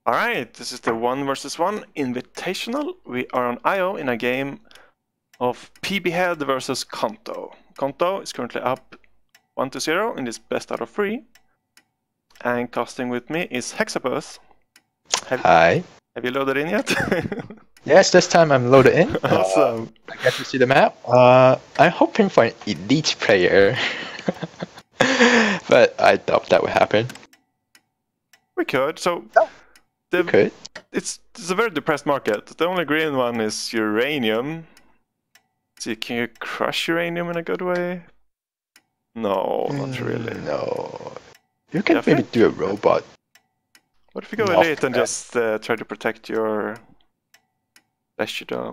Alright, this is the 1 versus 1 invitational. We are on IO in a game of Pbhead versus Konto. Konto is currently up 1-0 in this best out of 3. And casting with me is Hexapus. Hi. Have you loaded in yet? Yes, this time I'm loaded in. Awesome. I get to see the map. I'm hoping for an elite player. But I doubt that would happen. We could. So We could. It's a very depressed market. The only green one is uranium. So can you crush uranium in a good way? No, not really. No. You can maybe do a robot. What if you go elite and just try to protect your...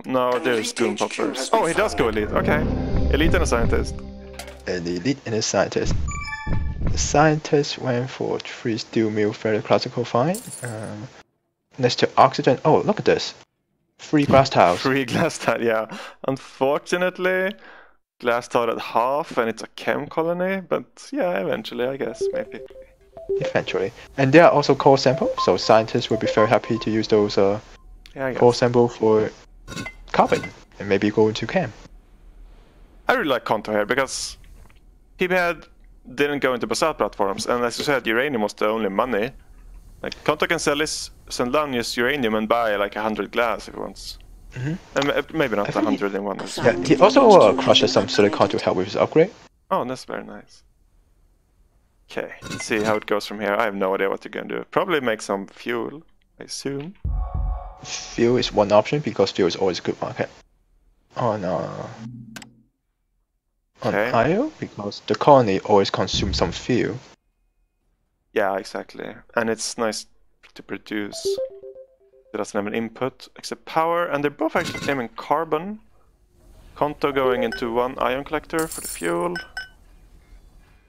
No, there's goon poppers. Oh, he does go elite. Okay. Elite and a scientist. An elite and a scientist. The scientist went for 3 steel mill, very classical find. Next to oxygen. Oh, look at this. 3 glass tiles. 3 glass tiles, yeah. Unfortunately, glass tile at half and it's a chem colony, but yeah, eventually, I guess, maybe. Eventually. And they are also core samples, so scientists will be very happy to use those core sample for carbon and maybe go into chem. I really like Konto here because Pbhead didn't go into basalt platforms, and as you said, uranium was the only money. Like Konto can send down his uranium and buy like 100 glass if he wants. And maybe not 100 in one. Yeah, he also crushes some silicon to help with his upgrade. Oh, that's very nice. Okay, let's see how it goes from here. I have no idea what you're gonna do. Probably make some fuel, I assume. Fuel is one option because fuel is always a good market. On IO, because the colony always consumes some fuel. Yeah, exactly. And it's nice to produce. It doesn't have an input except power, and they're both actually claiming carbon. Konto going into 1 ion collector for the fuel.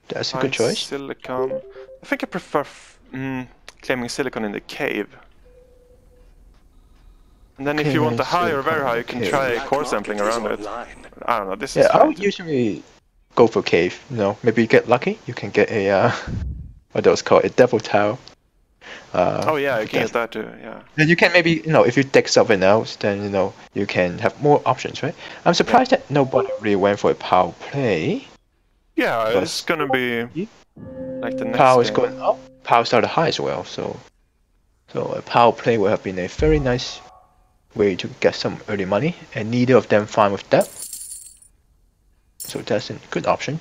That's a good choice. Silicon. I think I prefer claiming silicon in the cave. And then if you want a high or very high, you can try core sampling around it. I don't know, this is... Yeah, I would usually go for cave, you know, maybe you get lucky, you can get a, what those called, a devil tile. Oh yeah, you can get that too, yeah. And you can maybe, you know, if you dig something else, then, you know, you can have more options, right? I'm surprised that nobody really went for a power play. Yeah, it's gonna be like the next power is game. going up, power started high as well, so a power play would have been a very nice way to get some early money, and neither of them fine with that. So that's a good option.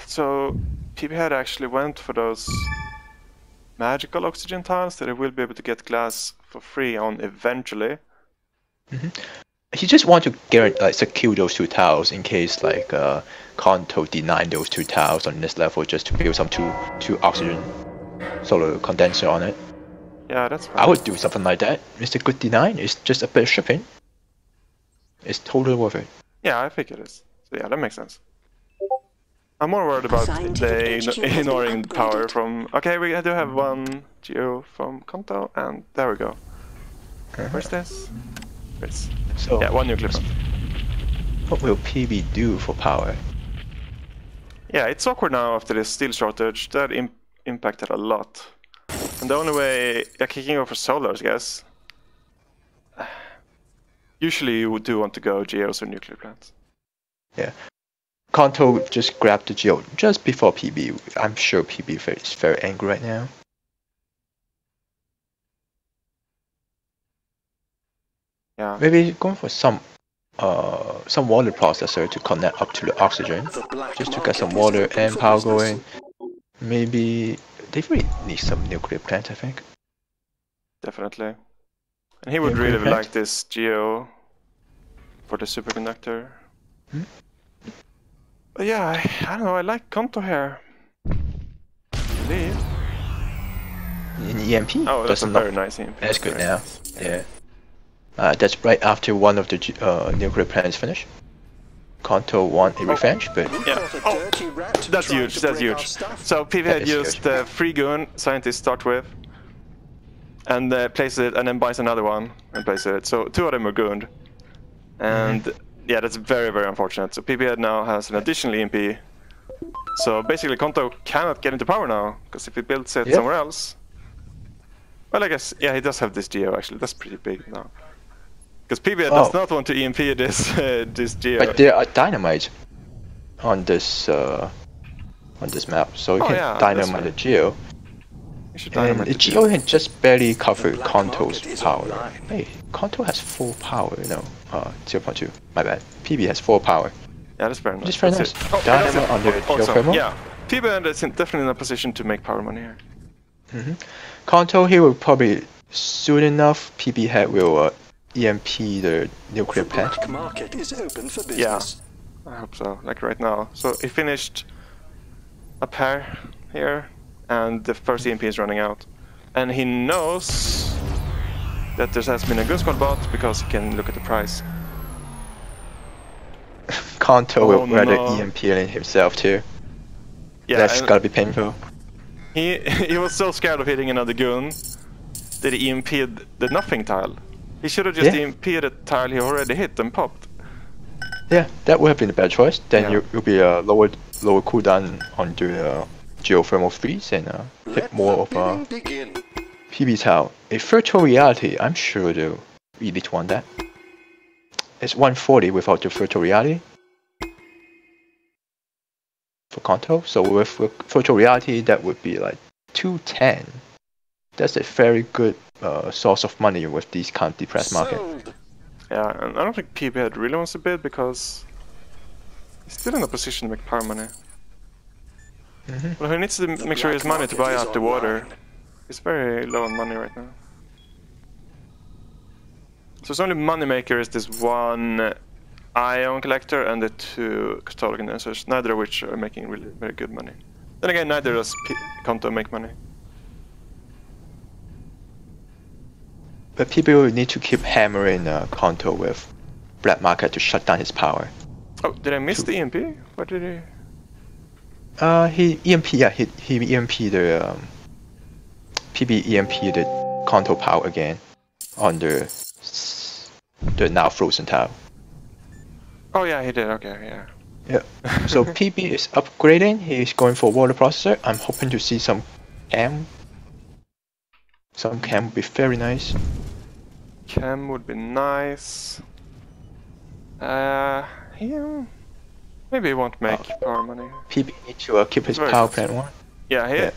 So Pbhead actually went for those magical oxygen tiles that he will be able to get glass for free on eventually. He just want to guarantee, like, secure those 2 tiles in case like Konto deny those 2 tiles on this level, just to build some two oxygen solar condenser on it. Yeah, that's right. I would do something like that. Mr. Good Design is just a bit of shipping. It's totally worth it. Yeah, I think it is. So yeah, that makes sense. I'm more worried about ignoring the power from... Okay, we do have 1 geo from Konto, and there we go. Where's this? So, yeah, 1 nuclear plant. What will PB do for power? Yeah, it's awkward now after this steel shortage. That impacted a lot. And the only way... Yeah, kicking over solars, I guess. Usually you do want to go geos or nuclear plants. Yeah. Konto just grabbed the geo just before PB. I'm sure PB is very angry right now. Yeah. Maybe going for some water processor to connect up to the oxygen, just to get some water and power going. Maybe they really need some nuclear plant, I think. Definitely. And he would really like this geo for the superconductor. But yeah, I don't know, I like Konto here. Leave. In EMP? Oh, that's a very nice EMP. That's good now. Yeah. That's right after one of the nuclear plants finished. Konto won a revenge, but... Yeah. Oh, that's huge, that's huge. So Pbhead used the free goon scientist start with, and places it, and then buys another one and places it. So 2 of them are gooned. And yeah, that's very, very unfortunate. So Pbhead now has an additional EMP So basically, Konto cannot get into power now because if he builds it Yep. somewhere else, well, I guess yeah, he does have this geo actually. That's pretty big now. Because Pbhead does not want to EMP this this geo. But there are dynamite on this map, so you can dynamite the geo. And the geo can just barely cover Konto's power. Hey, Konto has 4 power, you know. 0.2. My bad. PB has 4 power. Yeah, that's very nice. Just very nice. Dynamo on the geothermal. Yeah, Pbhead is definitely in a position to make power money here. Konto here will probably soon enough. Pbhead will EMP the nuclear plant. Market is open for business. Yeah, I hope so. Like right now. So he finished a pair here, and the first EMP is running out, and he knows that there has been a good squad bot because he can look at the price. Konto will rather EMP it himself too. Yeah, that's gotta be painful. He was so scared of hitting another goon that he EMP'd the nothing tile. He should have just EMP'd a tile he already hit and popped. Yeah, that would have been a bad choice. Then you'll be a lower cooldown on the geothermal freeze and hit more of a PB tile. A virtual reality, I'm sure they'll really want that. It's 140 without the virtual reality for Konto. So with virtual reality, that would be like 210. That's a very good source of money with these kind of depressed market. Yeah, and I don't think Pbhead really wants to bid because he's still in a position to make power money. Well, he needs to make sure he has money to buy out the water. He's very low on money right now. So his only money maker is this one ion collector and the 2 crystal condensers, neither of which are making really very good money. Then again, neither does Konto make money. But people will need to keep hammering Konto with black market to shut down his power. Oh, did I miss the EMP? What did he... He EMP, yeah, he EMP the PB EMP the Konto power again on the now frozen tile. Oh yeah, he did. Okay, yeah. Yeah. So PB is upgrading. He's going for water processor. I'm hoping to see some cam. Some cam would be very nice. Cam would be nice. Yeah. Maybe he won't make power money. PB need to keep his power plant on. Yeah,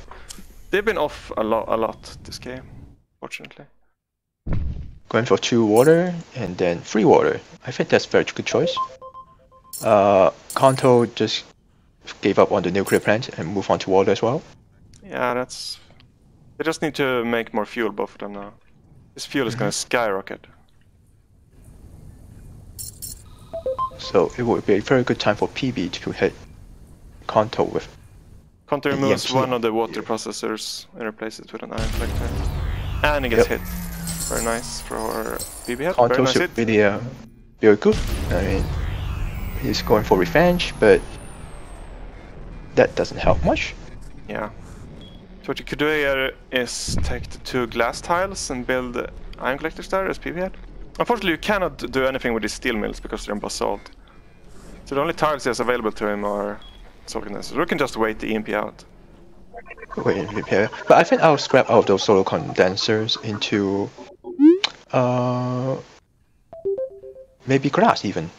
they've been off a lot this game, fortunately. Going for 2 water and then 3 water. I think that's a very good choice. Konto just gave up on the nuclear plant and move on to water as well. Yeah, that's... They just need to make more fuel, both of them now. This fuel is gonna skyrocket. So it would be a very good time for PB to hit Konto with. Konto removes one of the water processors and replaces it with an iron collector. And he gets hit. Very nice for Pbhead. Konto should be very good. I mean, he's going for revenge, but that doesn't help much. Yeah. So what you could do here is take the 2 glass tiles and build iron collectors there as Pbhead. Unfortunately, you cannot do anything with these steel mills because they're in basalt. So the only tiles he has available to him are solar condensers. We can just wait the EMP out. Wait, but I think I'll scrap out those solar condensers into maybe glass even.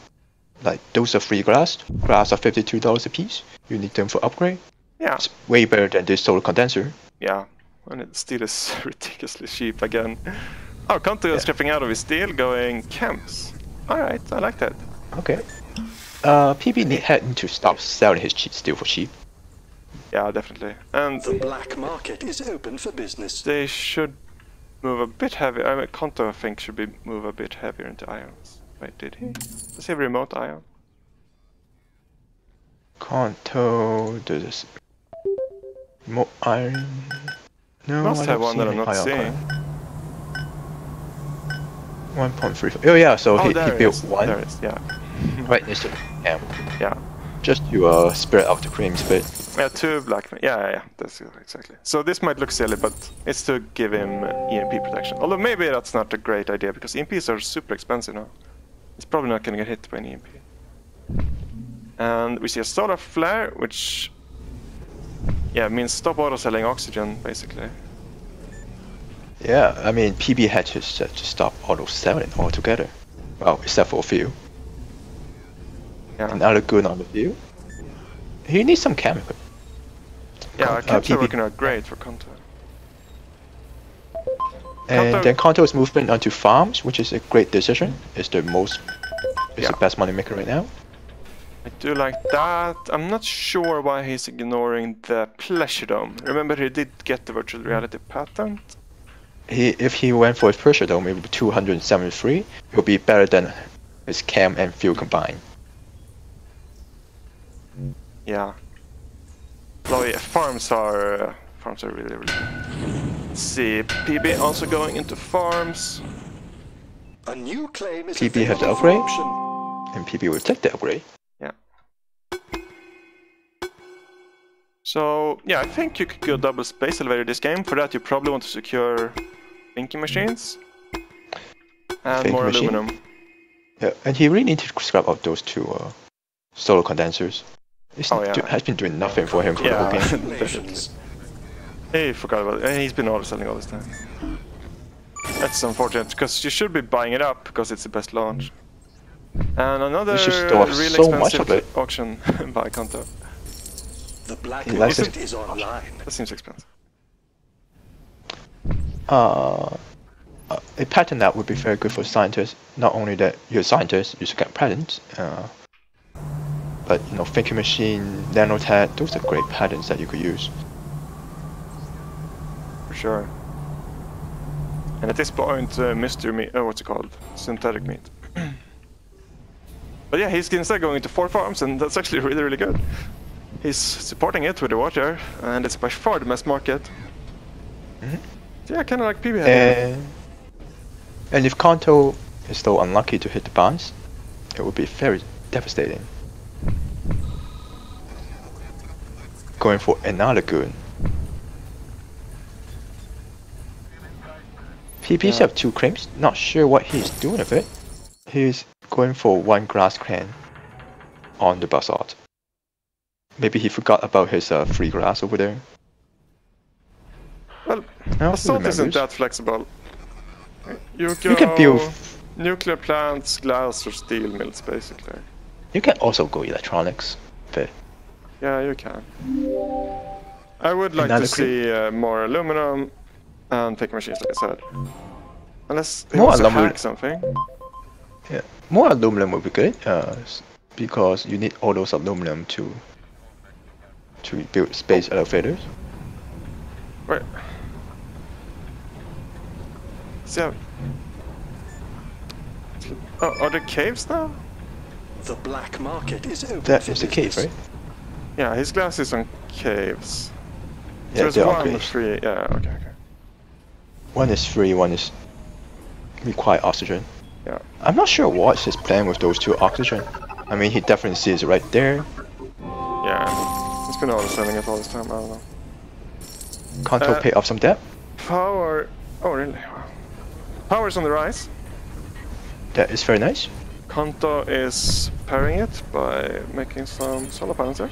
Like those are free glass. Glass are $52 a piece. You need them for upgrade. Yeah. It's way better than this solar condenser. Yeah, and steel is ridiculously cheap again. Oh, Konto is stepping out of his steel, going camps. Alright, I like that. Okay. PB had to stop selling his steel for cheap. Yeah, definitely. And the black market is open for business. They should move a bit heavier. I mean, Konto, I think, should move a bit heavier into ions. Wait, did he? Does he have remote ion? Konto does remote iron. No, must have one that I'm not seeing. 1.3. Oh yeah, so he built one. There it is, yeah. Right next to the camp. Yeah. Just to spread out the creams a bit. Yeah, 2 black. Yeah, that's exactly. So this might look silly, but it's to give him EMP protection. Although maybe that's not a great idea because EMPs are super expensive now. He's probably not going to get hit by an EMP. And we see a solar flare, which Yeah, it means stop auto-selling oxygen, basically. Yeah, I mean, PB had to stop auto selling altogether. Well, except for a few. Yeah. Another good on the view. He needs some chemical. Yeah, camps are PB working out great for Kanto. And then Kanto's movement onto farms, which is a great decision. It's the best money maker right now. I do like that. I'm not sure why he's ignoring the Pleasure Dome. Remember, he did get the virtual reality patent. If he went for his Pleasure Dome, it would be 273. It would be better than his cam and fuel combined. Yeah. Well, yeah, farms are really good. Let's see, PB also going into farms. A new claim is PB has the available for upgrade, option. and PB will take the upgrade. Yeah. So, yeah, I think you could go double space elevator this game. For that, you probably want to secure thinking machines. And more aluminum. Yeah, and he really needs to scrap out those two solar condensers. Has been doing nothing for him for the whole game. Definitely. Hey, forgot about it. He's been auto-selling all this time. That's unfortunate, because you should be buying it up, because it's the best launch. And another really expensive auction by Kanto. The black market is online. That seems expensive. A patent that would be very good for scientists. Not only that you're a scientist, you should get patents. But you know, thinking machine, nanotech, those are great patents that you could use. For sure. And at this point, mystery meat, what's it called? Synthetic meat. But yeah, he's instead going into 4 farms, and that's actually really, really good. He's supporting it with the water, and it's by far the mass market. So yeah, kind of like Pbhead. And if Kanto is so unlucky to hit the bounce, it would be very devastating. Going for another goon. PBs have 2 claims, not sure what he's doing with it. He's going for 1 glass can on the basalt. Maybe he forgot about his free glass over there. Well, basalt isn't that flexible. You can build nuclear plants, glass, or steel mills, basically. You can also go electronics, but yeah, you can. I would like to see more aluminum and thinking machines, like I said. Unless he wants to hack something. Yeah, more aluminum would be good, because you need all those aluminum to build space elevators. Right. So, are there caves now? The black market is open. That is the cave, right? Yeah, his glass is on caves. Yeah, so there's 1 free. Yeah, okay. 1 is free, 1 is require oxygen. Yeah. I'm not sure what's his plan with those 2 oxygen. I mean, he definitely sees it right there. Yeah, he's been auto-selling it all this time. I don't know. Kanto pay off some debt. Power. Oh, really? Wow. Power's on the rise. That is very nice. Kanto is pairing it by making some solar panels there.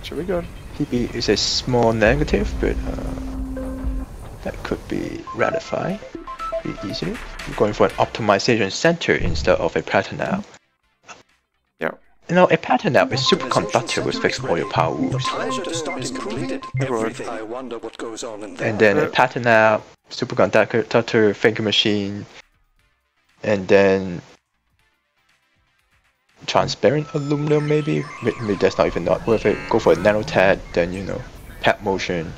Should be good. PB is a small negative, but that could be ratified pretty easily. You're going for an optimization center instead of a pattern now. Yeah. You know, a pattern now is superconductor with fixed all your power moves. And then a pattern now, superconductor, thinking machine, and then transparent aluminum maybe that's not even not worth it. Go for a nanotech, then you know, pad motion.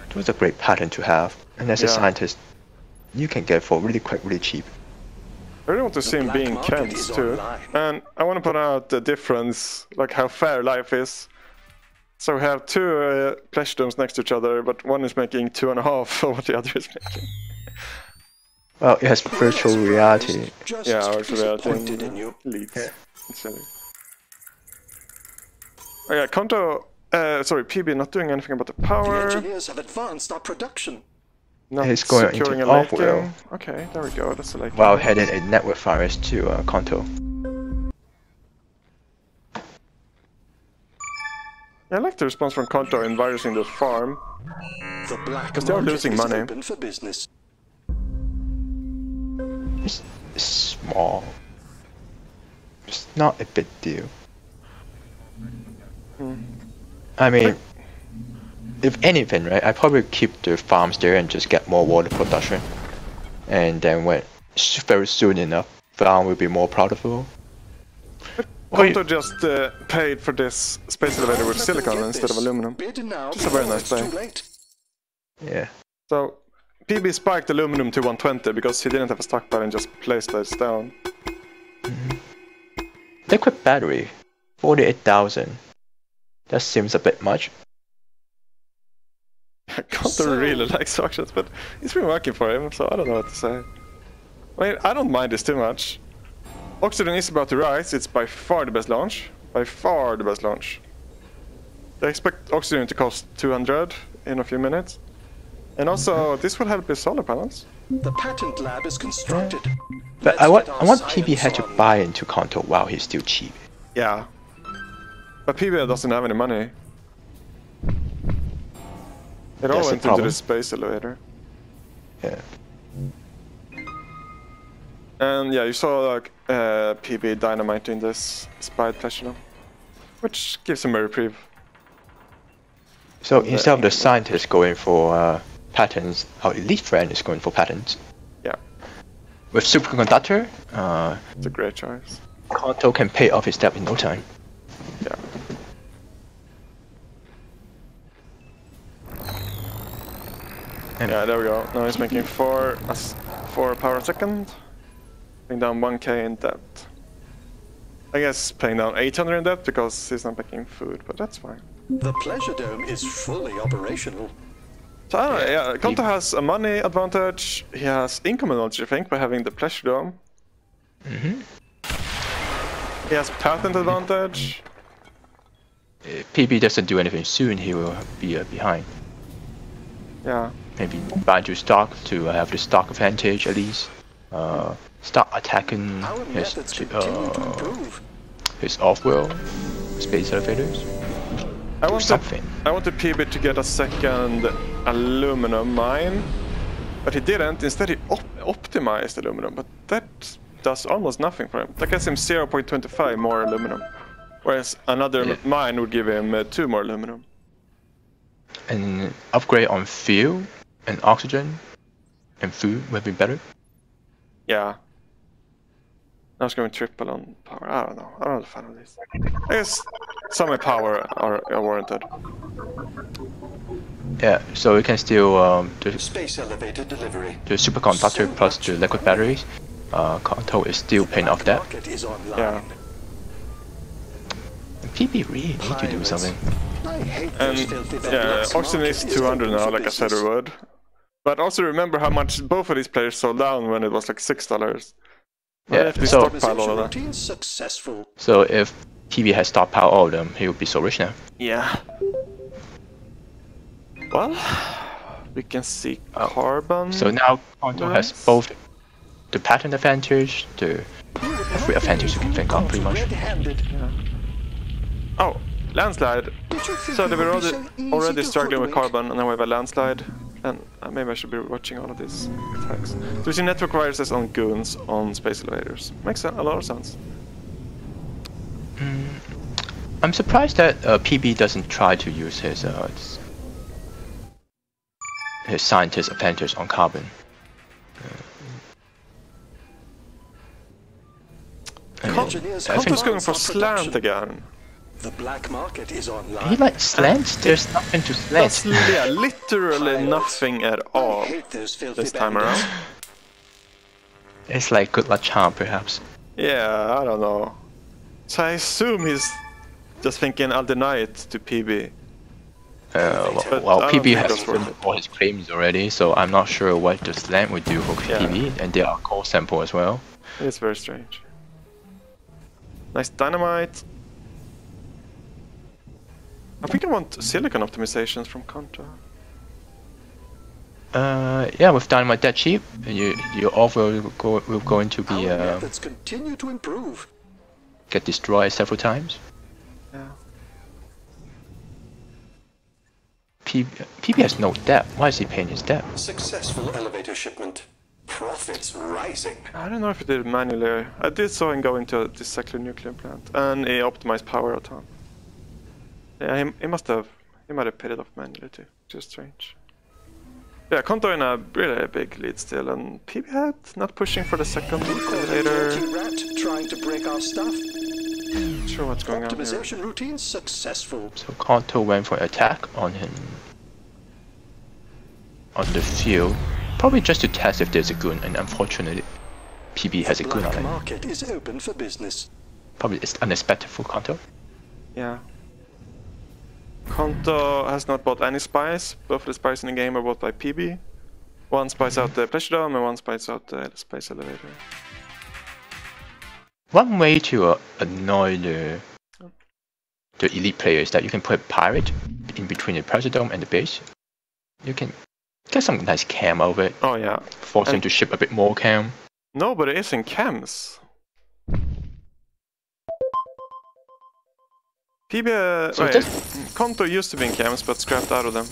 It was a great pattern to have, and as a scientist, you can get it for really quick, really cheap. I really want to see him being Kent too, and I want to point out the difference, like how fair life is. So we have 2 pleasure domes next to each other, but one is making 2.5 of what the other is making. Well, it has virtual reality. Yeah, virtual reality leads. Yeah. Oh yeah, Kanto, sorry, PB not doing anything about the power. The engineers have advanced our production. Not He's going into Offworld. Okay, there we go, that's a late while heading a network virus to Kanto. I like the response from Konto in virusing the farm. The black Because they are market losing is money. open for business. It's small. It's not a big deal. I mean, if anything, right, I probably keep the farms there and just get more water production. And then when very soon enough, farm will be more profitable. Konto just paid for this space elevator with Let them silicon get instead of this. aluminum. Bid now It's a very before nice it's play. too late. Yeah. So PB spiked aluminum to 120 because he didn't have a stockpile and just placed this down. Liquid battery, 48,000. That seems a bit much. Konto really likes auctions, but it's been working for him, so I don't know what to say. I mean, I don't mind this too much. Oxygen is about to rise. It's by far the best launch. By far the best launch. They expect Oxygen to cost 200 in a few minutes. And also, this will help with solar panels. The patent lab is constructed. But Let's I want get our Pbhead science to on. buy into Konto while he's still cheap. Yeah. But Pbhead doesn't have any money. It all That's the went into problem. the space elevator. Yeah. And yeah, you saw like PB dynamiting this spied platinum, which gives him a reprieve. So instead of the scientist going for patents, our elite friend is going for patents. Yeah, With superconductor, it's a great choice. Konto can pay off his debt in no time. Yeah. Yeah, there we go. Now he's making 4 power a second. Paying down 1k in debt. I guess paying down 800 in debt because he's not making food, but that's fine. The pleasure dome is fully operational. So I don't know, yeah, Konto has a money advantage. He has income advantage, I think, by having the pleasure dome. He has patent advantage. If PB doesn't do anything soon, he will be behind. Yeah. Maybe buy into stock to have the stock advantage at least. Start attacking Our his methods continue to improve. his off-world space elevators. I Do wanted something. PB to get a second aluminum mine, but he didn't. Instead, he optimized aluminum, but that does almost nothing for him. That gets him 0.25 more aluminum, whereas another mine would give him 2 more aluminum. And upgrade on fuel and oxygen and food would be better. Yeah. Now it's going triple on power. I don't know. I'm not a fan of this. I guess some power are warranted. Yeah, so we can still do Space elevator delivery. the superconductor plus the liquid batteries. Konto is still paying off that. Market is online. Yeah. And PB really need to do something. I hate And those filthy yeah, black oxygen market is 200 open now, for like I said it business. would. But also remember how much both of these players sold down when it was like $6. Yeah, We so stockpile all of that. Routine successful. so if PB has stockpiled all of them, he would be so rich now. Yeah. Well, we can see carbon. So now Konto has Nice. both the patent advantage, the every advantage you can think of pretty much. Red-handed. Oh, landslide. Did you think So it they were would be so easy already to struggling with hoodwink? carbon, and now we have a landslide. And maybe I should be watching all of these attacks. So we see network viruses on goons on space elevators. Makes a lot of sense. I'm surprised that PB doesn't try to use his scientist advantage on carbon. Engineers I think Konto's going commands for on slant production. again. The black market is online. he likes slants. There's nothing to That's slant. yeah, literally nothing at all I hate those filthy this time bandits. around. It's like good luck charm, perhaps. Yeah, I don't know. So I assume he's just thinking I'll deny it to PB. But Well, I don't PB think has that's worth confirmed all his claims already, so I'm not sure what the slant would do for Yeah. PB, and they are core sample as well. It's very strange. Nice dynamite. I think I want silicon optimizations from Konto. Yeah, with dynamite that cheap, your offer will going to be Our methods continue to improve. get destroyed several times. Yeah. PB has no debt. Why is he paying his debt? Successful elevator shipment. Profits rising. I don't know if he did it manually. I did saw him go into this secular nuclear plant, and he optimized power a ton. Yeah, he must have. He might have paid it off manually too. Just strange. Yeah, Konto in a really big lead still, and Pbhead not pushing for the second elevator. Rat trying to break our stuff. Not sure what's going on here. Optimization routine successful. So Konto went for attack on him on the field, probably just to test if there's a goon, and unfortunately, PB has a goon on Black it. market is open for business. Probably it's unexpected for Konto. Yeah. Konto has not bought any spies. Both of the spies in the game are bought by PB. One spies out the pleasure dome and one spies out the space elevator. One way to annoy the elite player is that you can put a pirate in between the pleasure dome and the base. You can get some nice cam out of it. Oh yeah. Force him to ship a bit more cam. Nobody is in cams. Pbhead, So wait, Konto used to be in cams but scrapped out of them.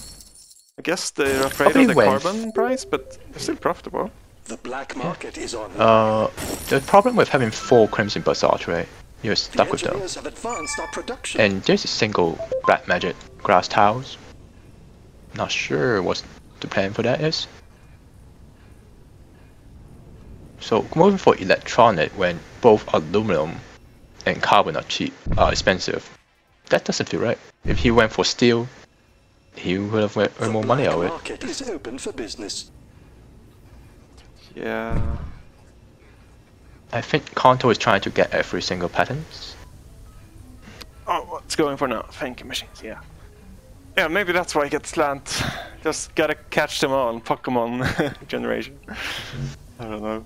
I guess they're afraid of the carbon price, but they're still profitable. The black market is on. The problem with having 4 Crimson Bazaars, right? You're stuck with them. Engineers have advanced our production. And there's a single black magic glass tiles. Not sure what the plan for that is. So moving for electronic when both aluminum and carbon are cheap, expensive. That doesn't feel right. If he went for steel, he would have earned more money out of The it. market is open for business. Yeah. I think Konto is trying to get every single pattern. Oh, what's going for now? Thank you, machines, yeah. Yeah, maybe that's why he gets slant. Just gotta catch them all, Pokemon generation. I don't know.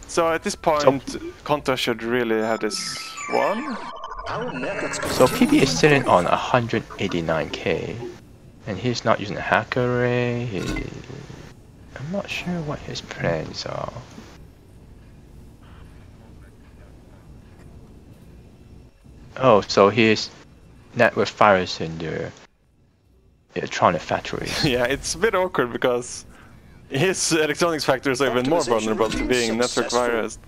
So at this point, Konto should really have this one. Our methods So PB is sitting on 189k, and he's not using a hacker array. I'm not sure what his plans are. Oh, so he's network virus in the electronic factories. Yeah, it's a bit awkward because his electronics factories are even more vulnerable to being network virus.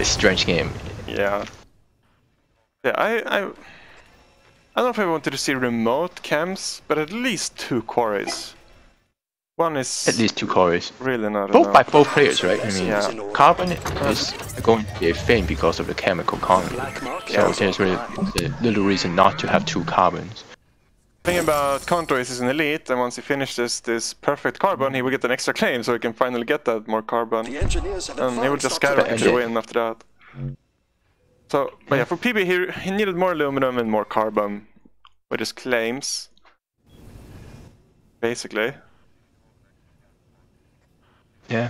Strange game. Yeah. Yeah, I don't know if I wanted to see remote cams, but at least 2 quarries. One is At least 2 cores. really not Both enough. by both players, right? I mean, Yeah. carbon is going to be a thing because of the chemical economy. So there's really little reason not to have 2 carbons. The thing about Konto is he's an elite, and once he finishes this perfect carbon, he will get an extra claim, so he can finally get that more carbon. The engineers have And he will just advanced our skyrocket the production. win after that. So, but yeah, for PB he needed more aluminum and more carbon with his claims. Basically. Yeah.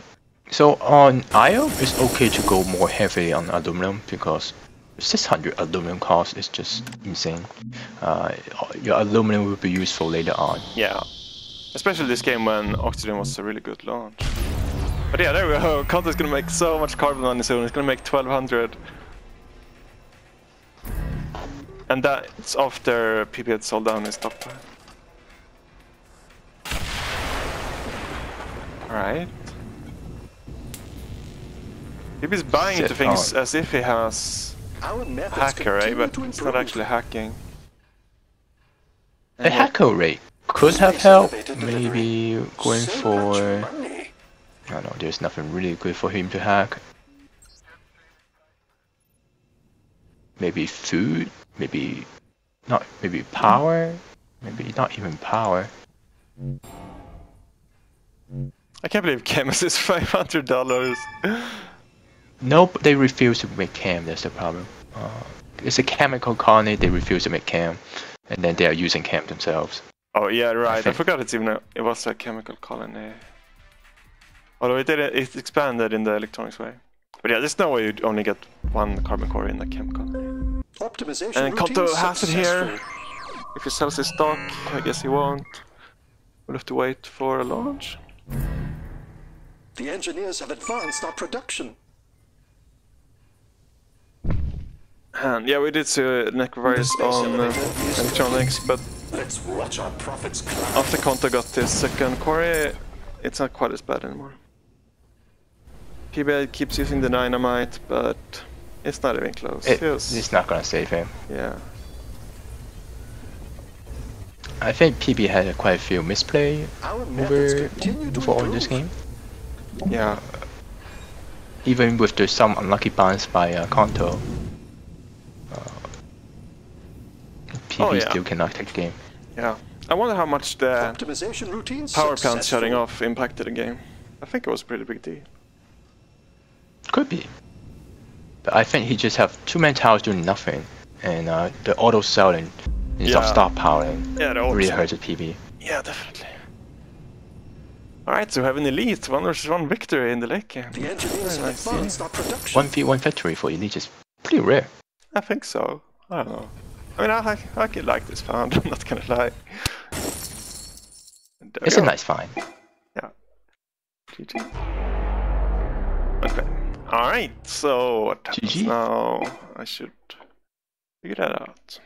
So on IO, it's okay to go more heavily on aluminum because 600 aluminum cost is just insane. Your aluminum will be useful later on. Yeah. Especially this game when Oxygen was a really good launch. But yeah, there we go. Konto's gonna make so much carbon on his own. He's gonna make 1200. And that's after PB had sold down his stockpile. Alright. PB's buying into things as if he has Our methods hacker, eh? continue But to it's not improve. actually hacking. A hacker rate could have helped. Maybe going So for... much money. I don't know, there's nothing really good for him to hack. Maybe food, maybe not, maybe power, maybe not even power. I can't believe Chemis is $500. Nope, they refuse to make cam, that's the problem. It's a chemical colony, they refuse to make cam, and then they are using cam themselves. Oh yeah, right. I think- forgot it was a chemical colony. Although it expanded in the electronics way. But yeah, there's no way you'd only get 1 carbon core in the chem colony. Optimization And routine Konto has it here. successful. If he sells his stock, I guess he won't. We'll have to wait for a launch. The engineers have advanced our production. hand. Yeah, we did see Necrovirus on electronics, but Let's watch our profits climb. after Konto got his second quarry, it's not quite as bad anymore. Pbhead keeps using the dynamite, but it's not even close. It's not gonna save him. Yeah. I think PB had quite a few misplay Our methods over continue to overall in this improve. game. Yeah. Even with the some unlucky bounce by Konto, PB yeah. still cannot take the game. Yeah. I wonder how much the Optimization routine power plant shutting successful. off impacted the game. I think it was a pretty big deal. Could be. But I think he just have too many towers doing nothing, and the auto selling instead of Yeah. stop powering Yeah, the really auto- hurts the PB. Yeah, definitely. Alright, so we have an elite 1-1 victory in the late game. The engineers have nice, advanced our production. 1v1 victory for Elite is pretty rare. I think so. I don't know. I mean, I could like this found, I'm not gonna lie. And there we It's a go. nice find. Yeah. GG. Okay. Alright, so what happens GG. now? I should figure that out.